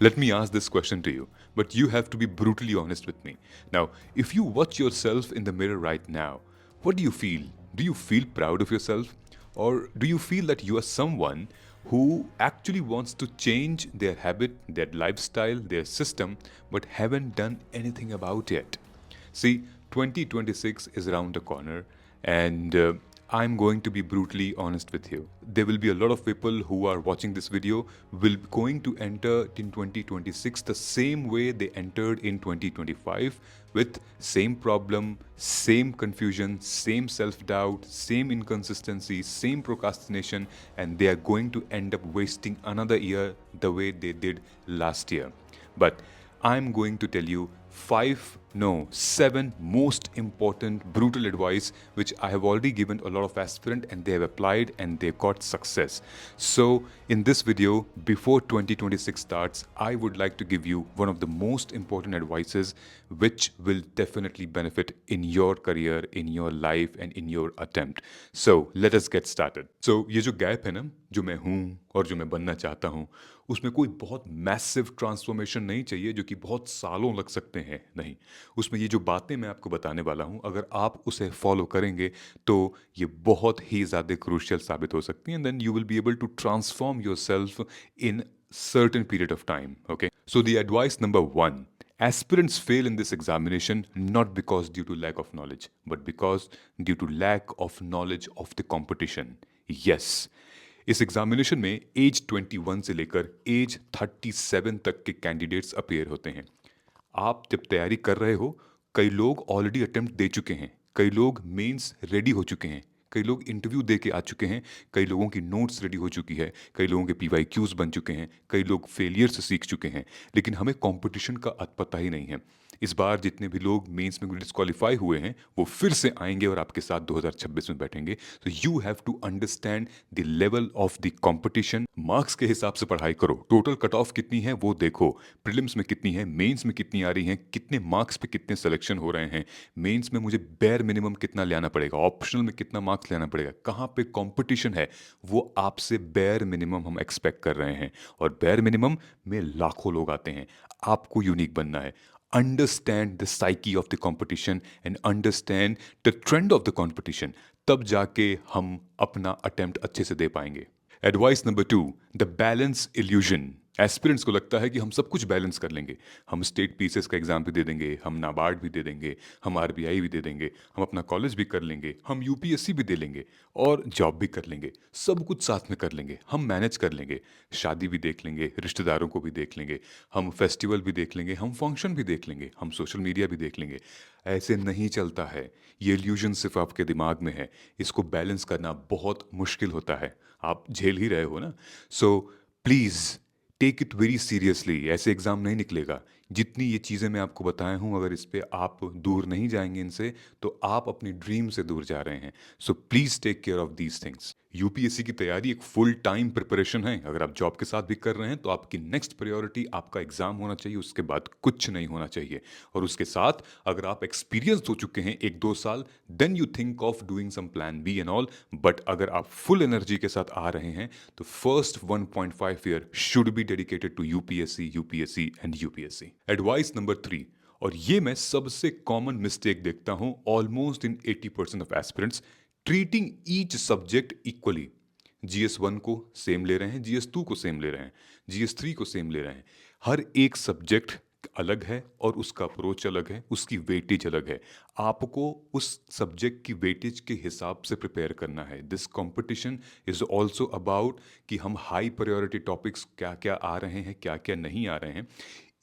Let me ask this question to you, but you have to be brutally honest with me. Now, if you watch yourself in the mirror right now, what do you feel? Do you feel proud of yourself? Or do you feel that you are someone who actually wants to change their habit, their lifestyle, their system, but haven't done anything about it? See, 2026 is around the corner, and I'm going to be brutally honest with you. There will be a lot of people who are watching this video will going to enter in 2026 the same way they entered in 2025, with same problem, same confusion, same self-doubt, same inconsistency, same procrastination, and they are going to end up wasting another year the way they did last year. But I'm going to tell you seven most important brutal advice which I have already given a lot of aspirant and they have applied and they got success. So in this video, before 2026 starts, I would like to give you one of the most important advices which will definitely benefit in your career, in your life and in your attempt. So let us get started. So ये जो gap है ना, जो मैं हूँ और जो मैं बनना चाहता हूँ, उसमें कोई बहुत मैसिव ट्रांसफॉर्मेशन नहीं चाहिए जो कि बहुत सालों लग सकते हैं, नहीं। उसमें ये जो बातें मैं आपको बताने वाला हूँ, अगर आप उसे फॉलो करेंगे तो ये बहुत ही ज़्यादा क्रूशियल साबित हो सकती हैं, and then you will be able to transform yourself in certain period of time. Okay, so the advice number one: aspirants fail in this examination not because due to lack of knowledge, but because due to lack of knowledge of the competition. Yes, इस examination में as 21 से लेकर as 37 तक के candidates appear होते हैं। आप जब तैयारी कर रहे हो, कई लोग ऑलरेडी अटेम्प्ट दे चुके हैं, कई लोग मेंस रेडी हो चुके हैं, कई लोग इंटरव्यू दे के आ चुके हैं, कई लोगों की नोट्स रेडी हो चुकी है, कई लोगों के PYQs बन चुके हैं, कई लोग फेलियर से सीख चुके हैं, लेकिन हमें कंपटीशन का पता ही नहीं है। इस बार जितने भी लोग मेंस में डिस्क्वालीफाई हुए हैं वो फिर से आएंगे और आपके साथ 2026 में बैठेंगे। तो you have to understand the level of the competition. Marks के हिसाब से पढ़ाई करो, टोटल कट ऑफ कितनी है वो देखो, प्रीलिम्स में कितनी है, मेंस में कितनी आ रही है, कितने मार्क्स पे कितने सिलेक्शन हो रहे हैं, मेंस में मुझे बेयर मिनिमम कितना लेना पड़ेगा, ऑप्शनल में कितना मार्क्स लेना पड़ेगा, कहाँ पे कंपटीशन है, वो आपसे बेयर मिनिमम हम एक्सपेक्ट कर रहे हैं। और बेयर मिनिमम में लाखों लोग आते हैं, आपको यूनिक बनना है। Understand the psyche of the competition and understand the trend of the competition, तब जाके हम अपना अटेम्प्ट अच्छे से दे पाएंगे। Advice number two: the balance illusion. Aspirants को लगता है कि हम सब कुछ बैलेंस कर लेंगे, हम स्टेट पीसेस का एग्जाम भी दे देंगे, हम नाबार्ड भी दे देंगे, हम RBI भी दे देंगे, हम अपना कॉलेज भी कर लेंगे, हम UPSC भी दे लेंगे और जॉब भी कर लेंगे, सब कुछ साथ में कर लेंगे, हम मैनेज कर लेंगे, शादी भी देख लेंगे, रिश्तेदारों को भी देख लेंगे, हम फेस्टिवल भी देख लेंगे, हम फंक्शन भी देख लेंगे, हम सोशल मीडिया भी देख लेंगे। ऐसे नहीं चलता है, ये इल्यूजन सिर्फ आपके दिमाग में है, इसको बैलेंस करना बहुत मुश्किल होता है, आप झेल ही रहे हो ना। So please take it very seriously, ऐसे एग्ज़ाम नहीं निकलेगा। जितनी ये चीज़ें मैं आपको बताया हूँ, अगर इस पे आप दूर नहीं जाएंगे इनसे, तो आप अपनी ड्रीम से दूर जा रहे हैं। So please take care of these things. UPSC की तैयारी एक फुल टाइम प्रिपरेशन है। अगर आप जॉब के साथ भी कर रहे हैं तो आपकी नेक्स्ट प्रायोरिटी आपका एग्ज़ाम होना चाहिए, उसके बाद कुछ नहीं होना चाहिए। और उसके साथ अगर आप एक्सपीरियंस हो चुके हैं 1-2 साल, then you think of doing some plan B and all. But अगर आप फुल एनर्जी के साथ आ रहे हैं तो first 1.5 year should be dedicated to UPSC and UPSC। Advice number 3, और ये मैं सबसे कॉमन मिस्टेक देखता हूं almost in 80% of aspirants: treating each subject equally. GS1 को सेम ले रहे हैं, GS2 को सेम ले रहे हैं, GS3 को सेम ले रहे हैं। हर एक सब्जेक्ट अलग है और उसका अप्रोच अलग है, उसकी वेटेज अलग है। आपको उस सब्जेक्ट की वेटेज के हिसाब से प्रिपेयर करना है। This competition is also about कि हम हाई प्रायोरिटी टॉपिक्स क्या क्या आ रहे हैं, क्या क्या नहीं आ रहे हैं।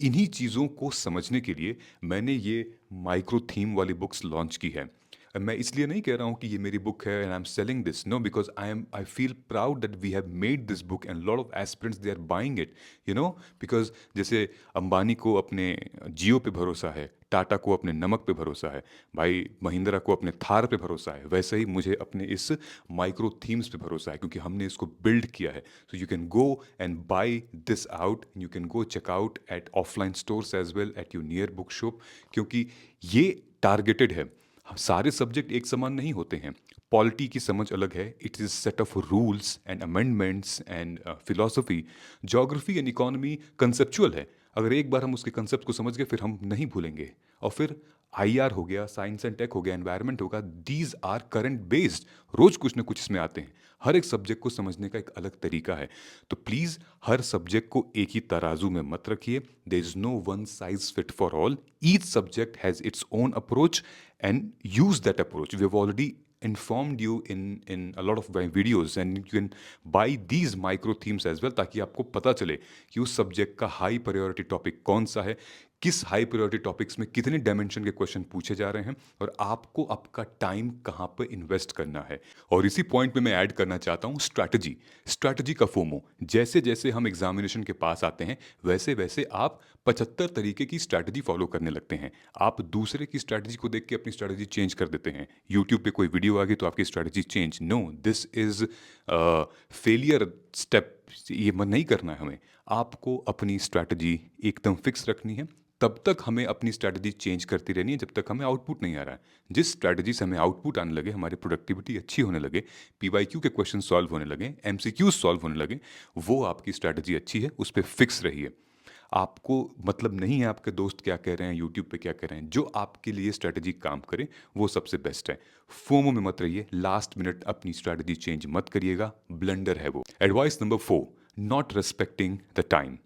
इन्हीं चीज़ों को समझने के लिए मैंने ये माइक्रो थीम वाली बुक्स लॉन्च की है। मैं इसलिए नहीं कह रहा हूँ कि ये मेरी बुक है and I am selling this, no, because I feel proud that we have made this book and lot of aspirants they are buying it, you know. Because जैसे अंबानी को अपने जियो पे भरोसा है, टाटा को अपने नमक पे भरोसा है, भाई महिंद्रा को अपने थार पे भरोसा है, वैसे ही मुझे अपने इस माइक्रो थीम्स पे भरोसा है, क्योंकि हमने इसको बिल्ड किया है। So you can go and buy this out, you can go check out at offline stores as well at your near book shop, क्योंकि ये टारगेटेड है। सारे सब्जेक्ट एक समान नहीं होते हैं, पॉलिटी की समझ अलग है, it is set of rules and amendments and philosophy. Geography and economy conceptual है, अगर एक बार हम उसके कंसेप्ट को समझ गए फिर हम नहीं भूलेंगे। और फिर आईआर हो गया, साइंस एंड टेक हो गया, एनवायरनमेंट होगा, दीज आर करंट बेस्ड, रोज कुछ ना कुछ इसमें आते हैं। हर एक सब्जेक्ट को समझने का एक अलग तरीका है। तो प्लीज़ हर सब्जेक्ट को एक ही तराजू में मत रखिए। There is no one size fit for all, each subject has its own approach and use that approach. We have already informed you in a lot of my videos, and you can buy these micro themes as well, ताकि आपको पता चले कि उस subject का high priority topic कौन सा है, किस हाई प्रायोरिटी टॉपिक्स में कितने डायमेंशन के क्वेश्चन पूछे जा रहे हैं, और आपको आपका टाइम कहाँ पर इन्वेस्ट करना है। और इसी पॉइंट में मैं ऐड करना चाहता हूँ स्ट्रैटेजी। स्ट्रैटेजी का फोमो, जैसे जैसे हम एग्जामिनेशन के पास आते हैं वैसे वैसे आप 75 तरीके की स्ट्रैटेजी फॉलो करने लगते हैं। आप दूसरे की स्ट्रैटेजी को देख के अपनी स्ट्रैटेजी चेंज कर देते हैं। यूट्यूब पे कोई वीडियो आ गई तो आपकी strategy change, no, this is failure step. ये मन नहीं करना है हमें। आपको अपनी स्ट्रैटेजी एकदम फिक्स रखनी है। तब तक हमें अपनी स्ट्रैटेजी चेंज करती रहनी है जब तक हमें आउटपुट नहीं आ रहा है। जिस स्ट्रैटेजी से हमें आउटपुट आने लगे, हमारी प्रोडक्टिविटी अच्छी होने लगे, पीवाईक्यू के क्वेश्चन सॉल्व होने लगे, एमसीक्यूज सॉल्व होने लगे, वो आपकी स्ट्रैटेजी अच्छी है, उस पर फिक्स रहिए। आपको मतलब नहीं है आपके दोस्त क्या कह रहे हैं, यूट्यूब पे क्या कह रहे हैं, जो आपके लिए स्ट्रैटेजी काम करे वो सबसे बेस्ट है। फोमो में मत रहिए, लास्ट मिनट अपनी स्ट्रैटेजी चेंज मत करिएगा, ब्लंडर है वो। Advice number 4, not respecting the time.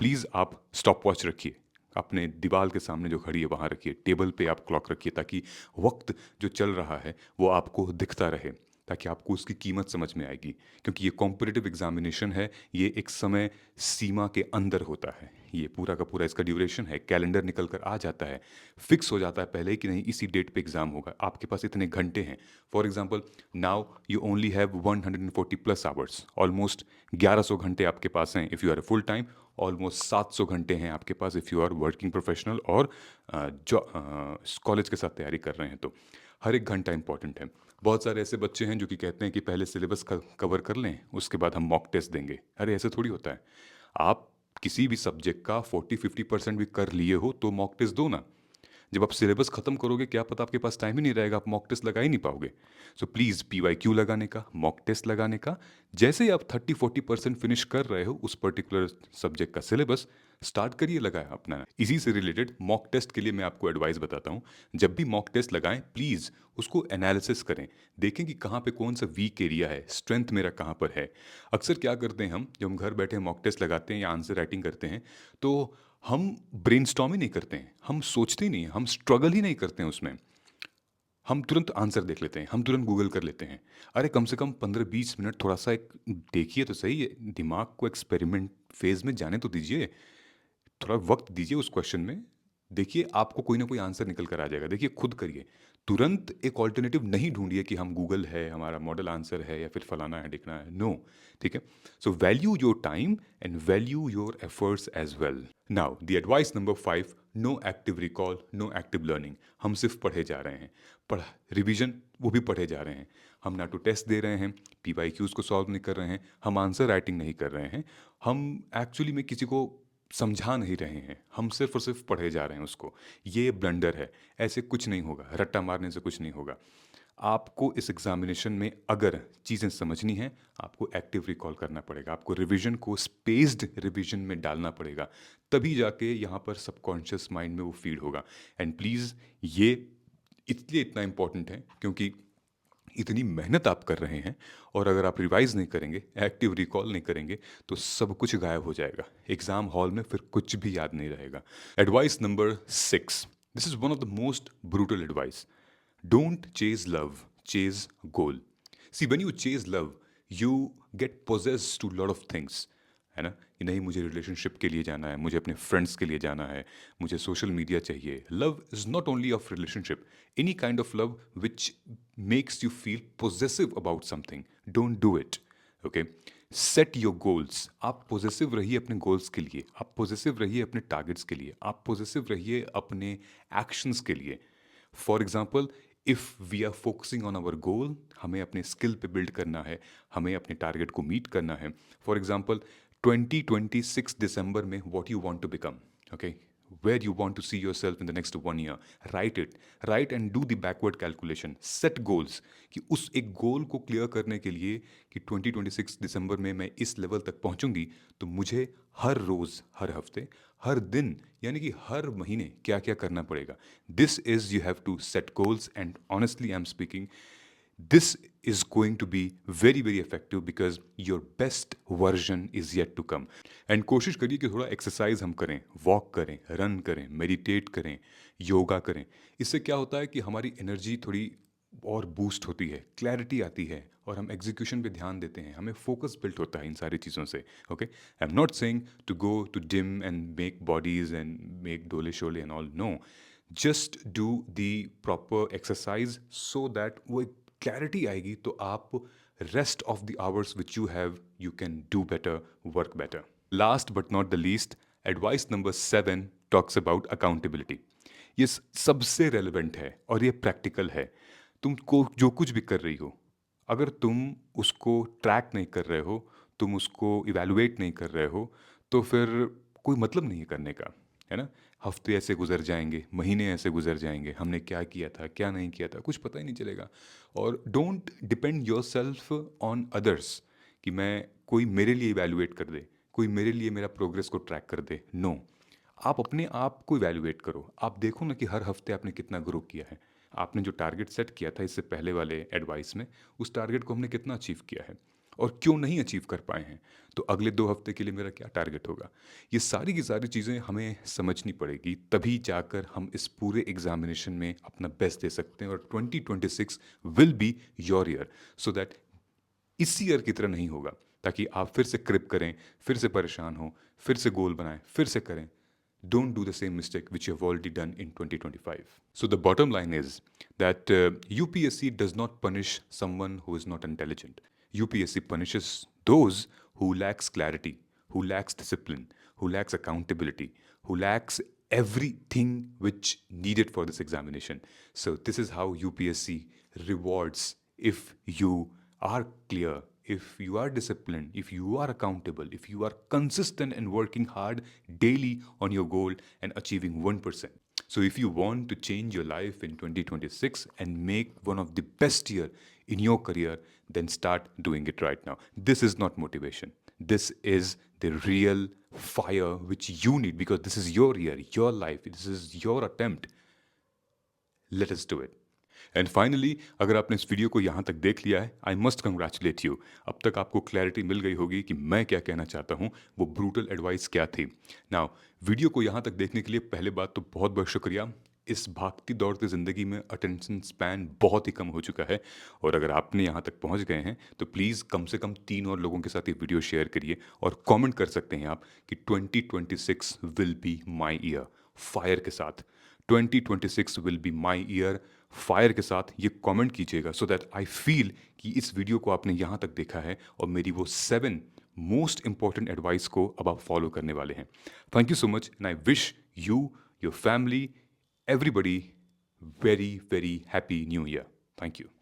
Please आप स्टॉप वॉच रखिए, अपने दीवार के सामने जो घड़ी है वहाँ रखिए, टेबल पे आप क्लॉक रखिए, ताकि वक्त जो चल रहा है वो आपको दिखता रहे, ताकि आपको उसकी कीमत समझ में आएगी। क्योंकि ये कॉम्पिटिटिव एग्जामिनेशन है, ये एक समय सीमा के अंदर होता है, ये पूरा का पूरा इसका ड्यूरेशन है, कैलेंडर निकल कर आ जाता है, फिक्स हो जाता है पहले ही कि नहीं इसी डेट पे एग्ज़ाम होगा, आपके पास इतने घंटे हैं। For example now you only have 140 plus hours, almost 1100 घंटे आपके पास हैं if you are full time, almost 700 घंटे हैं आपके पास if you are working professional और जो कॉलेज के साथ तैयारी कर रहे हैं। तो हर एक घंटा इंपॉर्टेंट है। बहुत सारे ऐसे बच्चे हैं जो कि कहते हैं कि पहले सिलेबस कवर कर लें उसके बाद हम मॉक टेस्ट देंगे। अरे ऐसे थोड़ी होता है। आप किसी भी सब्जेक्ट का 40-50% भी कर लिए हो तो मॉक टेस्ट दो ना। जब आप सिलेबस खत्म करोगे क्या पता आपके पास टाइम ही नहीं रहेगा, आप मॉक टेस्ट लगा ही नहीं पाओगे। सो प्लीज़ पीवाईक्यू लगाने का, मॉक टेस्ट लगाने का, जैसे ही आप 30-40% फिनिश कर रहे हो उस पर्टिकुलर सब्जेक्ट का सिलेबस, स्टार्ट करिए लगाया अपना। इसी से रिलेटेड मॉक टेस्ट के लिए मैं आपको एडवाइस बताता हूँ। जब भी मॉक टेस्ट लगाएं प्लीज़ उसको एनालिसिस करें, देखें कि कहाँ पे कौन सा वीक एरिया है, स्ट्रेंथ मेरा कहाँ पर है। अक्सर क्या करते हैं हम, जब हम घर बैठे मॉक टेस्ट लगाते हैं या आंसर राइटिंग करते हैं तो हम ब्रेनस्टॉर्म ही नहीं करते हैं, हम सोचते ही नहीं हैं, हम स्ट्रगल ही नहीं करते हैं उसमें। हम तुरंत आंसर देख लेते हैं, हम तुरंत गूगल कर लेते हैं। अरे कम से कम 15-20 मिनट थोड़ा सा एक देखिए तो सही है, दिमाग को एक्सपेरिमेंट फेज में जाने तो दीजिए, थोड़ा वक्त दीजिए उस क्वेश्चन में। देखिए आपको कोई ना कोई आंसर निकल कर आ जाएगा, देखिए खुद करिए। तुरंत एक ऑल्टरनेटिव नहीं ढूंढिए कि हम गूगल है, हमारा मॉडल आंसर है या फिर फलाना है दिखना है, नो। ठीक है, so value your time and value your efforts as well. Now the advice number 5, no active recall, no active learning. हम सिर्फ पढ़े जा रहे हैं, पढ़ रिवीजन वो भी पढ़े जा रहे हैं, हम ना तो टेस्ट दे रहे हैं, पीवाईक्यूज को सॉल्व नहीं कर रहे हैं, हम आंसर राइटिंग नहीं कर रहे हैं, हम एक्चुअली में किसी को समझा नहीं रहे हैं, हम सिर्फ और सिर्फ पढ़े जा रहे हैं उसको। ये ब्लंडर है, ऐसे कुछ नहीं होगा, रट्टा मारने से कुछ नहीं होगा। आपको इस एग्जामिनेशन में अगर चीज़ें समझनी हैं आपको एक्टिव रिकॉल करना पड़ेगा, आपको रिवीजन को स्पेस्ड रिवीजन में डालना पड़ेगा, तभी जाके यहाँ पर सबकॉन्शियस माइंड में वो फीड होगा। एंड प्लीज़ ये इसलिए इतना इम्पोर्टेंट है क्योंकि इतनी मेहनत आप कर रहे हैं और अगर आप रिवाइज नहीं करेंगे, एक्टिव रिकॉल नहीं करेंगे तो सब कुछ गायब हो जाएगा एग्जाम हॉल में, फिर कुछ भी याद नहीं रहेगा। Advice number 6, this is one of the most brutal advice. Don't chase love, chase goal. See when you chase love you get poses to lot of things, है ना, कि नहीं मुझे रिलेशनशिप के लिए जाना है, मुझे अपने फ्रेंड्स के लिए जाना है, मुझे सोशल मीडिया चाहिए। Love is not only of relationship, any kind of love which makes you feel possessive about something, don't do it. Okay, set your goals. आप पोजेसिव रहिए अपने गोल्स के लिए, आप पोजेसिव रहिए अपने टारगेट्स के लिए, आप पोजेसिव रहिए अपने एक्शंस के लिए। For example if we are focusing on our goal, हमें अपने स्किल पे बिल्ड करना है, हमें अपने टारगेट को मीट करना है। फॉर एग्जाम्पल 2026 दिसंबर में what you want to become, okay, where you want to see yourself in the next 1 year. Write it. Write and do the backward calculation. Set goals. कि उस एक गोल को क्लियर करने के लिए कि 2026 दिसंबर में मैं इस लेवल तक पहुंचूंगी, तो मुझे हर रोज़, हर हफ्ते, हर दिन, यानी कि हर महीने क्या क्या करना पड़ेगा. This is, you have to set goals, and honestly I am speaking, this is going to be very very effective because your best version is yet to come. And कोशिश करिए कि थोड़ा एक्सरसाइज हम करें, वॉक करें, run करें, meditate करें, योगा करें. इससे क्या होता है कि हमारी एनर्जी थोड़ी और बूस्ट होती है, क्लैरिटी आती है, और हम एग्जीक्यूशन पे ध्यान देते हैं, हमें फोकस बिल्ट होता है इन सारी चीज़ों से. Okay, I am not saying to go to gym and make bodies and make डोले शोले and all. No, just do the proper exercise so that वो एक क्लैरिटी आएगी, तो आप rest of the hours which you have, you can do better, work better. Last but not the least, advice number 7 talks about accountability. ये सबसे relevant है और ये प्रैक्टिकल है. तुमको जो कुछ भी कर रही हो, अगर तुम उसको ट्रैक नहीं कर रहे हो, तुम उसको इवैल्यूएट नहीं कर रहे हो, तो फिर कोई मतलब नहीं है करने का, है ना. हफ्ते ऐसे गुजर जाएंगे, महीने ऐसे गुजर जाएंगे, हमने क्या किया था, क्या नहीं किया था, कुछ पता ही नहीं चलेगा. और don't depend your self on others कि मैं, कोई मेरे लिए इवैल्यूएट कर दे, कोई मेरे लिए मेरा प्रोग्रेस को ट्रैक कर दे. नो, आप अपने आप को इवैल्यूएट करो. आप देखो ना कि हर हफ्ते आपने कितना ग्रो किया है. आपने जो टारगेट सेट किया था इससे पहले वाले एडवाइस में, उस टारगेट को हमने कितना अचीव किया है, और क्यों नहीं अचीव कर पाए हैं, तो अगले 2 हफ्ते के लिए मेरा क्या टारगेट होगा. ये सारी की सारी चीज़ें हमें समझनी पड़ेगी, तभी जाकर हम इस पूरे एग्जामिनेशन में अपना बेस्ट दे सकते हैं. और 2026 will be your year, so that इस ईयर की तरह नहीं होगा, ताकि आप फिर से क्रिप करें, फिर से परेशान हो, फिर से गोल बनाएं, फिर से करें. Don't do the same mistake which you have already done in 2025. So the bottom line is that UPSC does not punish someone who is not intelligent. UPSC punishes those who lacks clarity, who lacks discipline, who lacks accountability, who lacks everything which needed for this examination. So this is how UPSC rewards if you are clear, if you are disciplined, if you are accountable, if you are consistent and working hard daily on your goal and achieving 1%. So if you want to change your life in 2026 and make one of the best year in your career, then start doing it right now. This is not motivation. This is the real fire which you need, because this is your year, your life, this is your attempt. Let us do it. And finally, अगर आपने इस video को यहाँ तक देख लिया है, I must congratulate you. अब तक आपको क्लैरिटी मिल गई होगी कि मैं क्या कहना चाहता हूँ, वो ब्रूटल एडवाइस क्या थी. नाउ, वीडियो को यहाँ तक देखने के लिए पहले बात तो बहुत बहुत शुक्रिया. इस भागती दौड़ती ज़िंदगी में अटेंशन स्पैन बहुत ही कम हो चुका है, और अगर आपने यहाँ तक पहुँच गए हैं तो प्लीज़ कम से कम 3 और लोगों के साथ ये वीडियो शेयर करिए, और कमेंट कर सकते हैं आप कि 2026 will be my year, fire के साथ. 2026 will be my year, fire के साथ ये कमेंट कीजिएगा, सो दैट आई फील कि इस वीडियो को आपने यहाँ तक देखा है और मेरी वो 7 मोस्ट इंपॉर्टेंट एडवाइस को अब आप फॉलो करने वाले हैं. Thank you so much, and I wish you, your family, everybody very very happy new year. Thank you.